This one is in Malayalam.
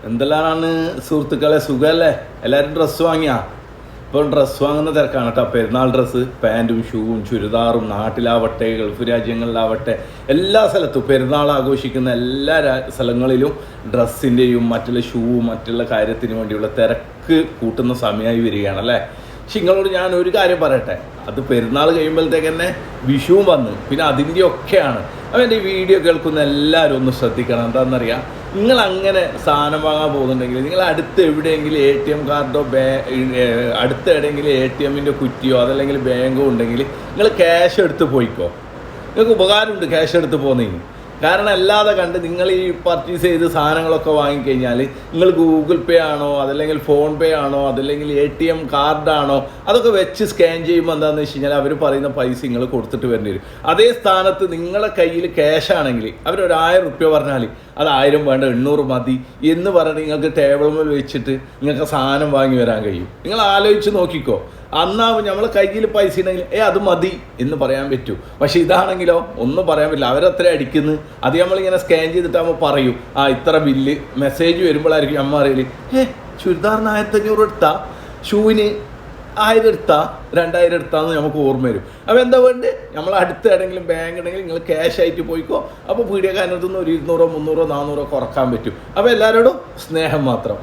എന്തെല്ലാമാണ് സുഹൃത്തുക്കളെ, സുഖമല്ലേ? എല്ലാവരും ഡ്രസ്സ് വാങ്ങിയാ? ഇപ്പം ഡ്രസ്സ് വാങ്ങുന്ന തിരക്കാണ് കേട്ടോ. പെരുന്നാൾ ഡ്രസ്സ്, പാൻറ്റും ഷൂവും ചുരിദാറും, നാട്ടിലാവട്ടെ ഗൾഫ് രാജ്യങ്ങളിലാവട്ടെ എല്ലാ സ്ഥലത്തും പെരുന്നാൾ ആഘോഷിക്കുന്ന എല്ലാ സ്ഥലങ്ങളിലും ഡ്രസ്സിൻ്റെയും മറ്റുള്ള ഷൂവും മറ്റുള്ള കാര്യത്തിന് വേണ്ടിയുള്ള തിരക്ക് കൂട്ടുന്ന സമയമായി വരികയാണ് അല്ലേ. പക്ഷെ നിങ്ങളോട് ഞാൻ ഒരു കാര്യം പറയട്ടെ, അത് പെരുന്നാൾ കഴിയുമ്പോഴത്തേക്ക് തന്നെ വിഷുവും വന്ന് പിന്നെ അതിൻ്റെയൊക്കെയാണ്. അപ്പോൾ എൻ്റെ ഈ വീഡിയോ കേൾക്കുന്ന എല്ലാവരും ഒന്ന് ശ്രദ്ധിക്കണം. എന്താണെന്നറിയാം, നിങ്ങൾ അങ്ങനെ സാധനം വാങ്ങാൻ പോകുന്നുണ്ടെങ്കിൽ നിങ്ങൾ അടുത്ത് എവിടെയെങ്കിലും ATM കാർഡോ അടുത്ത് എവിടെയെങ്കിലും ATM കുറ്റിയോ അതല്ലെങ്കിൽ ബാങ്കോ ഉണ്ടെങ്കിൽ നിങ്ങൾ ക്യാഷ് എടുത്ത് പോയിക്കോ. നിങ്ങൾക്ക് ഉപകാരമുണ്ട് ക്യാഷ് എടുത്ത് പോകുന്നതിന്. കാരണം അല്ലാതെ കണ്ട് നിങ്ങൾ ഈ പർച്ചേസ് ചെയ്ത് സാധനങ്ങളൊക്കെ വാങ്ങിക്കഴിഞ്ഞാൽ നിങ്ങൾ ഗൂഗിൾ പേ ആണോ അതല്ലെങ്കിൽ ഫോൺ പേ ആണോ അതല്ലെങ്കിൽ ATM കാർഡാണോ അതൊക്കെ വെച്ച് സ്കാൻ ചെയ്യുമ്പോൾ എന്താണെന്ന് വെച്ച് കഴിഞ്ഞാൽ അവർ പറയുന്ന പൈസ നിങ്ങൾ കൊടുത്തിട്ട് വരേണ്ടി വരും. അതേ സ്ഥാനത്ത് നിങ്ങളുടെ കയ്യിൽ ക്യാഷ് ആണെങ്കിൽ അവരൊരു 1000 റുപ്യ പറഞ്ഞാൽ അത് 1000 വേണ്ട 800 മതി എന്ന് പറഞ്ഞ് നിങ്ങൾക്ക് ടേബിൾ മേൽ വെച്ചിട്ട് നിങ്ങൾക്ക് സാധനം വാങ്ങി വരാൻ കഴിയും. നിങ്ങൾ ആലോചിച്ച് നോക്കിക്കോ. അന്നാവും നമ്മളെ കയ്യിൽ പൈസ ഉണ്ടെങ്കിൽ അത് മതി എന്ന് പറയാൻ പറ്റൂ. പക്ഷെ ഇതാണെങ്കിലോ ഒന്നും പറയാൻ പറ്റില്ല. അവരത്ര അടിക്കുന്നു. അത് നമ്മളിങ്ങനെ സ്കാൻ ചെയ്തിട്ടാകുമ്പോൾ പറയും ഇത്ര ബില്ല്. മെസ്സേജ് വരുമ്പോഴായിരിക്കും അമ്മ അറിയില്ല, ചുരിദാറിന് 1500 എടുത്താ, ഷൂവിന് 1000 എടുത്താ, 2000 എടുത്താന്ന് നമുക്ക് ഓർമ്മ വരും. അപ്പോൾ എന്താ വേണ്ടത്, നമ്മൾ അടുത്ത് എവിടെയെങ്കിലും ബാങ്ക് ഉണ്ടെങ്കിൽ നിങ്ങൾ ക്യാഷ് ആയിട്ട് പോയിക്കോ. അപ്പോൾ പീഡിയക്കാരനടുത്തുനിന്ന് ഒരു 200, 300, 400 കുറക്കാൻ പറ്റും. അപ്പോൾ എല്ലാവരോടും സ്നേഹം മാത്രം.